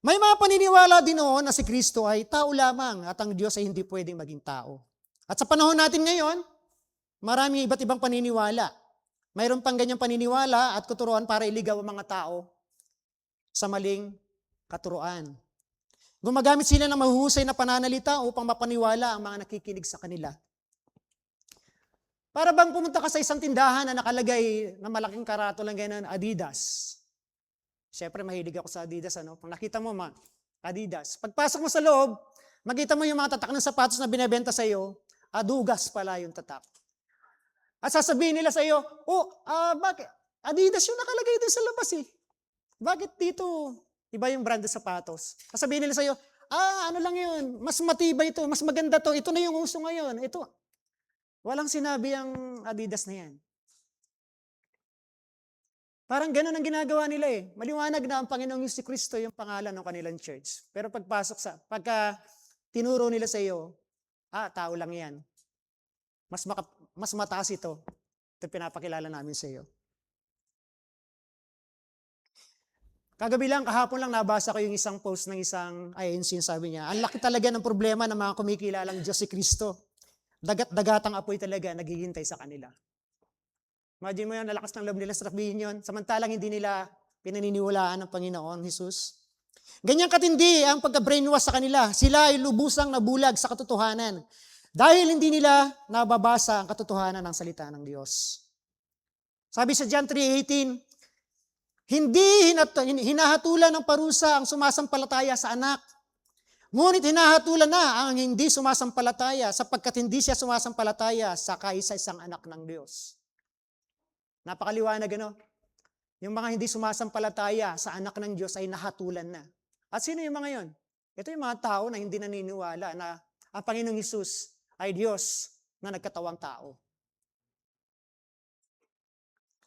May mga paniniwala din noon na si Kristo ay tao lamang at ang Diyos ay hindi pwedeng maging tao. At sa panahon natin ngayon, maraming iba't ibang paniniwala. Mayroon pang ganyang paniniwala at kuturuan para iligaw ang mga tao sa maling katuruan. Gumagamit sila ng mahuhusay na pananalita upang mapaniwala ang mga nakikinig sa kanila. Para bang pumunta ka sa isang tindahan na nakalagay na malaking karatula ganyan, Adidas. Siyempre, mahilig ako sa Adidas. Pag nakita mo, Adidas. Pagpasok mo sa loob, makita mo yung mga tatak ng sapatos na binebenta sa iyo, Adugas pala yung tatak. At sasabihin nila sa iyo, bakit? Adidas yung nakalagay din sa labas eh. Bakit dito iba yung brand ng sapatos? Sasabihin nila sa iyo, ano lang yun, mas matibay ito, mas maganda to, ito na yung uso ngayon. Ito. Walang sinabi ang Adidas na yan. Parang ganun ang ginagawa nila eh. Maliwanag na ang Panginoong Jesucristo yung pangalan ng kanilang church. Pero pagka tinuro nila sa iyo, tao lang yan. Mas mataas ito. Ito pinapakilala namin sa iyo. Kahapon lang nabasa ko yung isang post ng isang INC, sabi niya, ang laki talaga ng problema ng mga kumikilalang Diyos si Kristo. Dagat-dagatang apoy talaga naghihintay sa kanila. Imagine mo yan, nalakas ng loob nila sa sabihin yun, samantalang hindi nila pinaniniwalaan ng Panginoon Jesus. Ganyan katindi ang pagka-brainwash sa kanila. Sila ay lubusang nabulag sa katotohanan dahil hindi nila nababasa ang katotohanan ng salita ng Diyos. Sabi sa John 3:18, hindi hinahatulan ng parusa ang sumasampalataya sa anak. Ngunit hinahatulan na ang hindi sumasampalataya sapagkat hindi siya sumasampalataya sa kaisa-isang anak ng Diyos. Napakaliwanag Yung mga hindi sumasampalataya sa anak ng Diyos ay nahatulan na. At sino yung mga yon? Ito yung mga tao na hindi naniniwala na ang Panginoong Hesus ay Diyos na nagkatawang tao.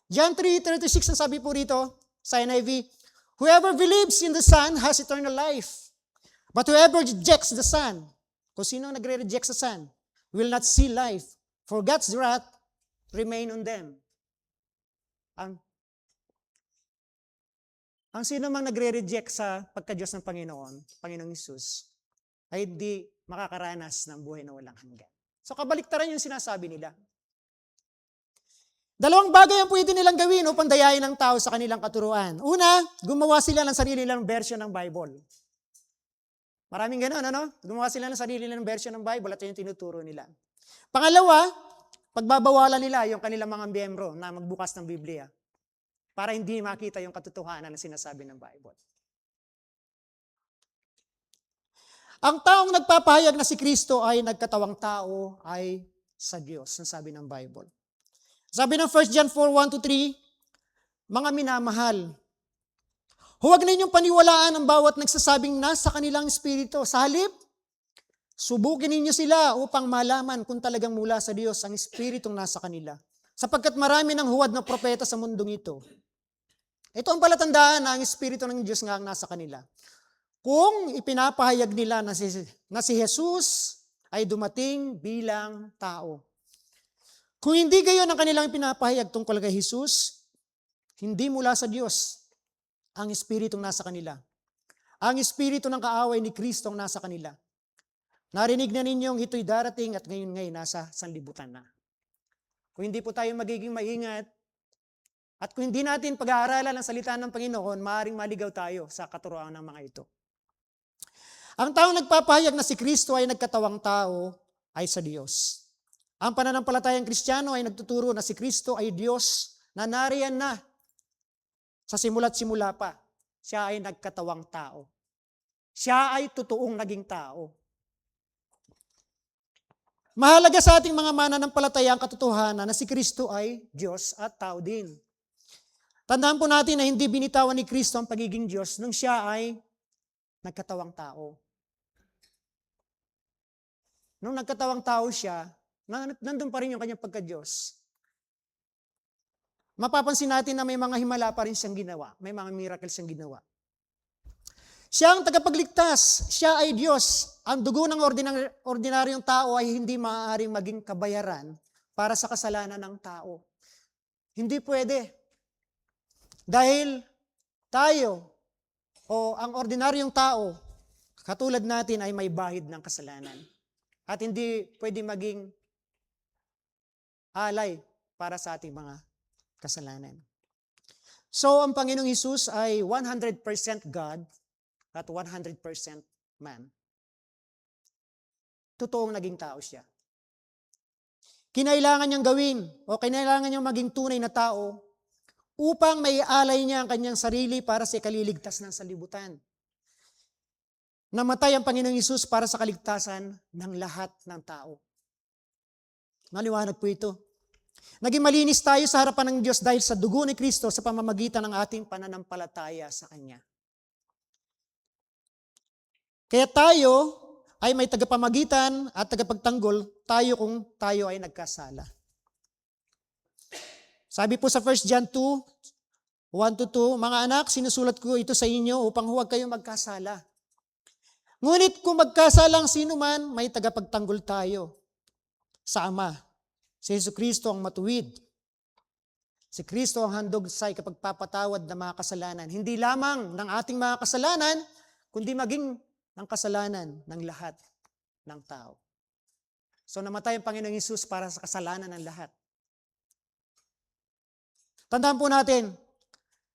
John 3:36 ang sabi po rito sa NIV, whoever believes in the Son has eternal life. But whoever rejects the Son, kung sino nagre-reject sa Son, will not see life, for God's wrath remain on them. ang sino mang nagre-reject sa pagka-Diyos ng Panginoong Hesus, ay hindi makakaranas ng buhay na walang hanggan. So kabaliktaran yung sinasabi nila. Dalawang bagay ang pwede nilang gawin upang dayain ng tao sa kanilang katuruan. Una, gumawa sila ng sarili nilang version ng Bible. Maraming gano'n, ano? Gumawa sila ng sarili nilang version ng Bible at yun yung tinuturo nila. Pangalawa, pagbabawalan nila yung kanilang mga miyembro na magbukas ng Biblia para hindi makita yung katotohanan na sinasabi ng Bible. Ang taong nagpapahayag na si Kristo ay nagkatawang tao ay sa Diyos, ang sabi ng Bible. Sabi ng 1 John 4:1-3, mga minamahal, huwag ninyong paniwalaan ang bawat nagsasabing nasa kanilang espiritu. Sa halip, subukin ninyo sila upang malaman kung talagang mula sa Diyos ang espiritong nasa kanila. Sapagkat marami ng huwad na propeta sa mundong ito. Ito ang palatandaan na ang espiritu ng Diyos nga ang nasa kanila. Kung ipinapahayag nila na si Jesus ay dumating bilang tao. Kung hindi gayon ang kanilang pinapahayag tungkol kay Jesus, hindi mula sa Diyos ang espiritong nasa kanila. Ang espiritu ng kaaway ni Kristo ang nasa kanila. Narinig na ninyong ito'y darating at ngayon nasa sanlibutan na. Kung hindi po tayo magiging maingat at kung hindi natin pag-aaralan ang salita ng Panginoon, maaaring maligaw tayo sa katuroan ng mga ito. Ang taong nagpapahayag na si Kristo ay nagkatawang tao ay sa Diyos. Ang pananampalatayang Kristiyano ay nagtuturo na si Kristo ay Diyos na nariyan na sa simula't simula pa. Siya ay nagkatawang tao. Siya ay totoong naging tao. Mahalaga sa ating mga mananampalataya ang katotohanan na si Kristo ay Diyos at tao din. Tandaan po natin na hindi binitawan ni Kristo ang pagiging Diyos nung siya ay nagkatawang tao. Nung nagkatawang tao siya, nandun pa rin yung kanyang pagka-Diyos. Mapapansin natin na may mga himala pa rin siyang ginawa. May mga miracles siyang ginawa. Siya ang tagapagligtas. Siya ay Diyos. Ang dugo ng ordinaryong tao ay hindi maaaring maging kabayaran para sa kasalanan ng tao. Hindi pwede. Dahil tayo o ang ordinaryong tao, katulad natin ay may bahid ng kasalanan. At hindi pwede maging alay para sa ating mga kasalanan. So, ang Panginoong Hesus ay 100% God at 100% man. Totoong naging tao siya. Kinailangan niyang gawin o kinailangan niyang maging tunay na tao upang may alay niya ang kanyang sarili para sa kaliligtas ng sanlibutan. Namatay ang Panginoong Hesus para sa kaligtasan ng lahat ng tao. Maliwanag po ito. Naging malinis tayo sa harapan ng Diyos dahil sa dugo ni Kristo sa pamamagitan ng ating pananampalataya sa Kanya. Kaya tayo ay may tagapamagitan at tagapagtanggol tayo kung tayo ay nagkasala. Sabi po sa 1 John 2, 1-2, mga anak, sinusulat ko ito sa inyo upang huwag kayong magkasala. Ngunit kung magkasalang sino man, may tagapagtanggol tayo sa Ama. Si Jesucristo ang matuwid. Si Kristo ang handog sa ikapagpapatawad ng mga kasalanan. Hindi lamang ng ating mga kasalanan, kundi maging ng kasalanan ng lahat ng tao. So namatay ang Panginoong Hesus para sa kasalanan ng lahat. Tandaan po natin,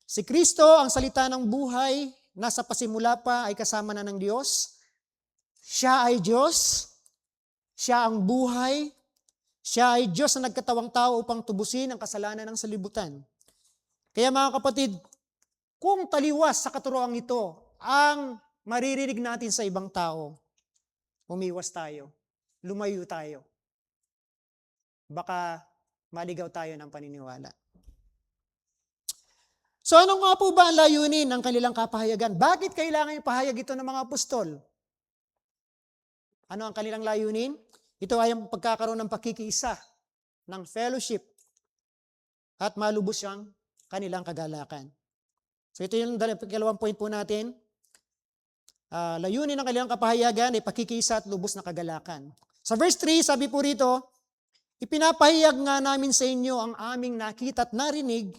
si Kristo ang salita ng buhay, nasa pasimula pa ay kasama na ng Diyos. Siya ay Diyos. Siya ang buhay. Siya ay Diyos na nagkatawang tao upang tubusin ang kasalanan ng salibutan. Kaya mga kapatid, kung taliwas sa katuroang ito ang maririnig natin sa ibang tao, umiwas tayo, lumayo tayo. Baka maligaw tayo ng paniniwala. So ano nga po ba ang layunin ng kanilang kapahayagan? Bakit kailangan ipahayag ito ng mga apostol? Ano ang kanilang layunin? Ito ay ang pagkakaroon ng pakikiisa, ng fellowship, at malubos ang kanilang kagalakan. So ito yung dalawang point po natin. Layunin ng kanilang kapahayagan ay pakikiisa at lubos na kagalakan. Sa verse 3, sabi po rito, ipinapahayag nga namin sa inyo ang aming nakita at narinig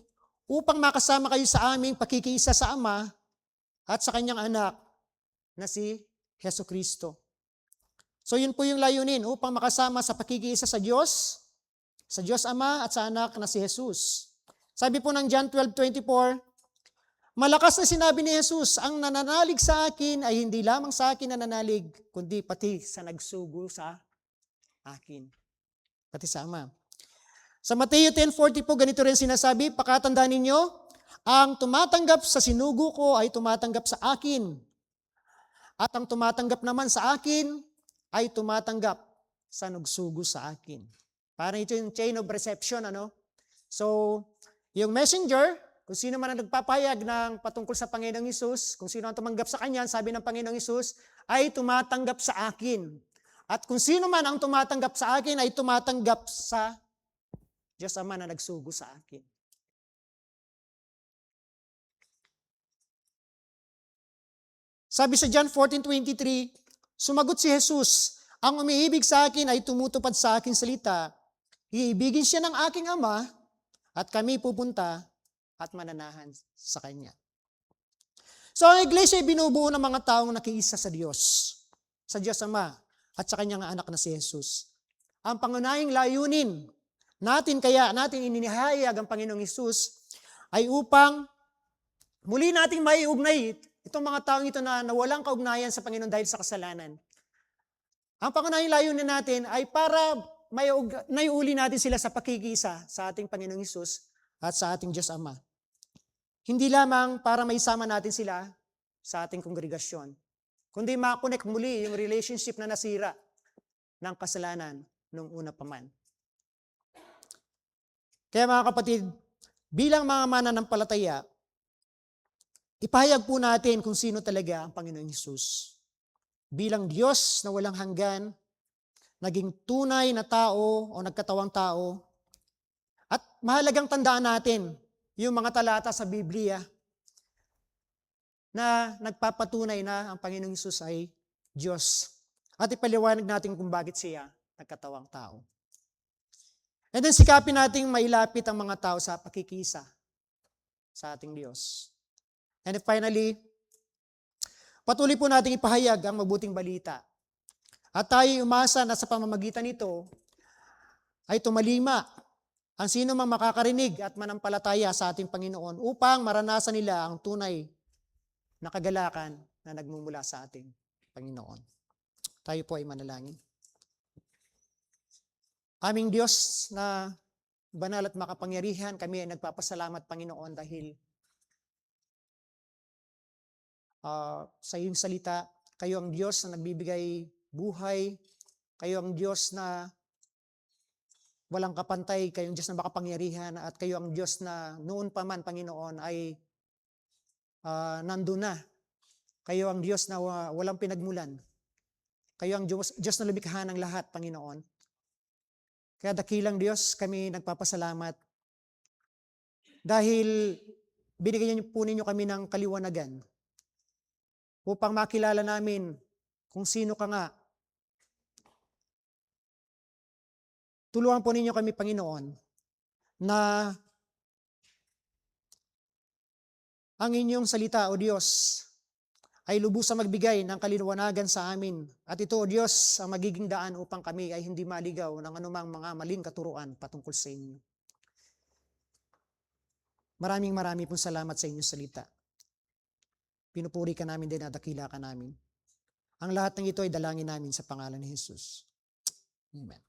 upang makasama kayo sa aming pakikiisa sa Ama at sa Kanyang anak na si Heso Kristo. So yun po yung layunin, upang makasama sa pakikiisa sa Diyos Ama at sa anak na si Jesus. Sabi po ng John 12:24, malakas na sinabi ni Jesus, ang nananalig sa akin ay hindi lamang sa akin nananalig, kundi pati sa nagsugo sa akin. Pati sa Ama. Sa Mateo 10:40 po, ganito rin sinasabi, pakatandaan ninyo, ang tumatanggap sa sinugo ko ay tumatanggap sa akin. At ang tumatanggap naman sa akin ay tumatanggap sa nagsugo sa akin. Parang ito yung chain of reception, ano? So, yung messenger, kung sino man ang nagpapahayag ng patungkol sa Panginoong Hesus, kung sino ang tumanggap sa kanya, sabi ng Panginoong Hesus, ay tumatanggap sa akin. At kung sino man ang tumatanggap sa akin, ay tumatanggap sa Diyos Ama na nagsugo sa akin. Sabi sa John 14:23, sumagot si Jesus, ang umiibig sa akin ay tumutupad sa aking salita. Iibigin siya ng aking Ama at kami pupunta at mananahan sa Kanya. So ang iglesia ay binubuo ng mga taong nakiisa sa Diyos Ama at sa Kanyang anak na si Jesus. Ang pangunahing layunin natin ininihayag ang Panginoong Hesus ay upang muli nating maiugnay itong mga taong ito na nawalang kaugnayan sa Panginoon dahil sa kasalanan. Ang pangunahing layunin natin ay para naiuli natin sila sa pakikisa sa ating Panginoong Hesus at sa ating Diyos Ama. Hindi lamang para maisama natin sila sa ating kongregasyon, kundi makonect muli yung relationship na nasira ng kasalanan nung una pa man. Kaya mga kapatid, bilang mga mananampalataya, ipahayag po natin kung sino talaga ang Panginoong Hesus. Bilang Diyos na walang hanggan, naging tunay na tao o nagkatawang tao. At mahalagang tandaan natin yung mga talata sa Biblia na nagpapatunay na ang Panginoong Hesus ay Diyos. At ipaliwanag natin kung bakit siya nagkatawang tao. And then sikapin nating mailapit ang mga tao sa pakikisa sa ating Diyos. And finally, patuloy po nating ipahayag ang mabuting balita. At tayo umasa na sa pamamagitan nito ay tumalima ang sino mang makakarinig at manampalataya sa ating Panginoon upang maranasan nila ang tunay na kagalakan na nagmumula sa ating Panginoon. Tayo po ay manalangin. Aming Diyos na banal at makapangyarihan, kami ay nagpapasalamat, Panginoon, dahil sa iyong salita, kayo ang Diyos na nagbibigay buhay, kayo ang Diyos na walang kapantay, kayo ang Diyos na makapangyarihan, at kayo ang Diyos na noon pa man, Panginoon, ay nandun na. Kayo ang Diyos na walang pinagmulan. Kayo ang Diyos na lumikha ng lahat, Panginoon. Kaya dakilang Diyos, kami nagpapasalamat dahil binigyan niyo po ninyo kami ng kaliwanagan upang makilala namin kung sino ka nga. Tulungan po ninyo kami, Panginoon, na ang inyong salita, O Diyos, ay lubusang magbigay ng kaliwanagan sa amin. At ito, O Diyos, ang magiging daan upang kami ay hindi maligaw ng anumang mga maling katuruan patungkol sa inyo. Maraming pong salamat sa inyong salita. Pinupuri ka namin din at dakila ka namin. Ang lahat ng ito ay dalangin namin sa pangalan ni Jesus. Amen.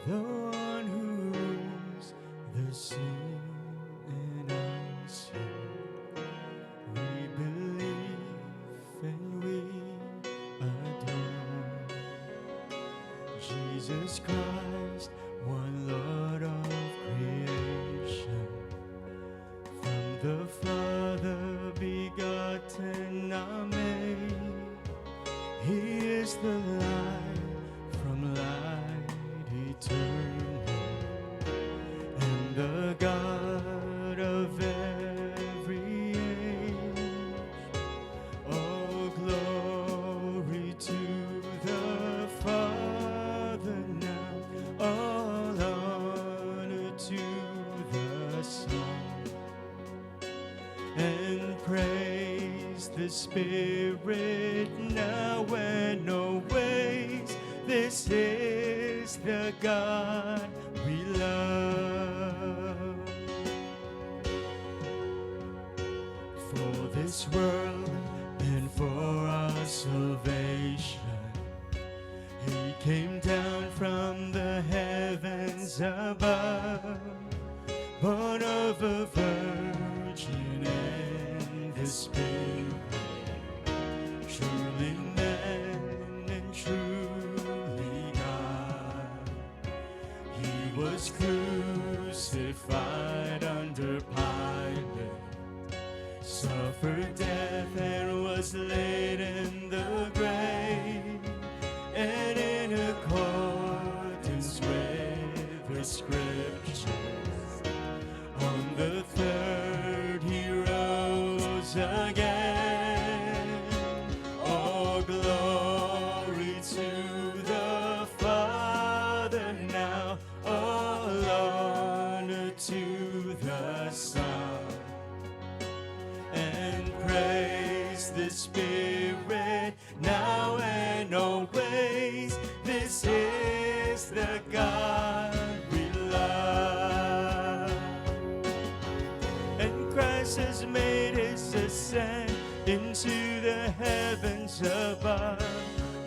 the one who rules the seen and unseen. We believe and we adore Jesus Christ, one Lord of creation, from the Father begotten, Amen. He is the light from light eternal, and the God of every age. Oh, glory to the Father now, all honor to the Son, and praise the Spirit now and always. This is the God we love. For this world and for our salvation, He came down from the heavens above, born of a virgin and the Spirit, truly man and truly God. He was crucified under Pilate, suffered death and was laid in the grave, and in accordance with the Scriptures, on the third He rose again. Oh, glory to the Father now, all honor to the Son, and praise the Spirit now and always. This is the God we love. And Christ has made His ascent into the heavens above,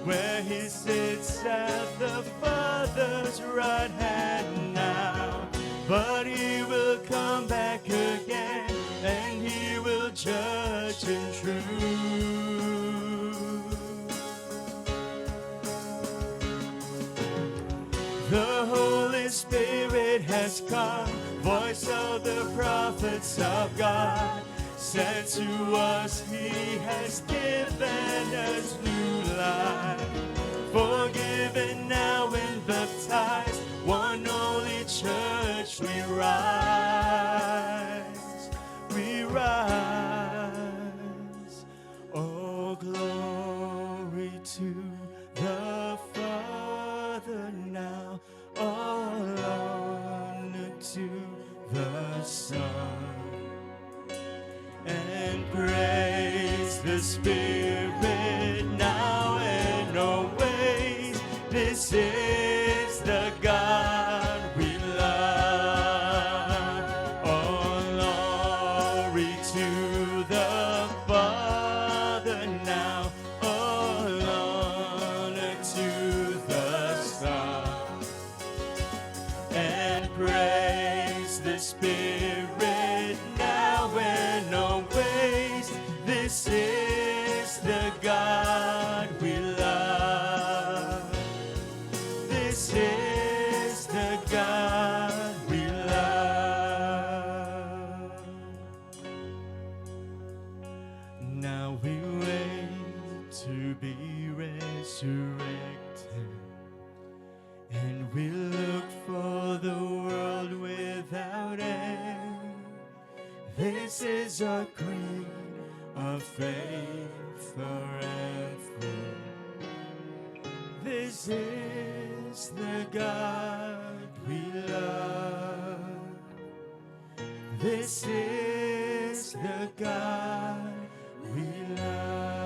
where He sits at the Father's right hand now. But He will come back again, and He will judge in truth. The Holy Spirit has come, voice of the prophets of God, said to us He has given us new life, forgiven now and baptized, one only church we rise, we rise. Oh, glory to the Father now, all honor to the Son, and praise the Spirit now and always. This is the God we love. All glory to the Father now, all honor to the Son, and praise the Spirit now and always. This is the God we love. This is the God we love. Now we wait to be resurrected, and we look for the world without end. This is our creed of faith forever. This is the God we love. This is the God we love.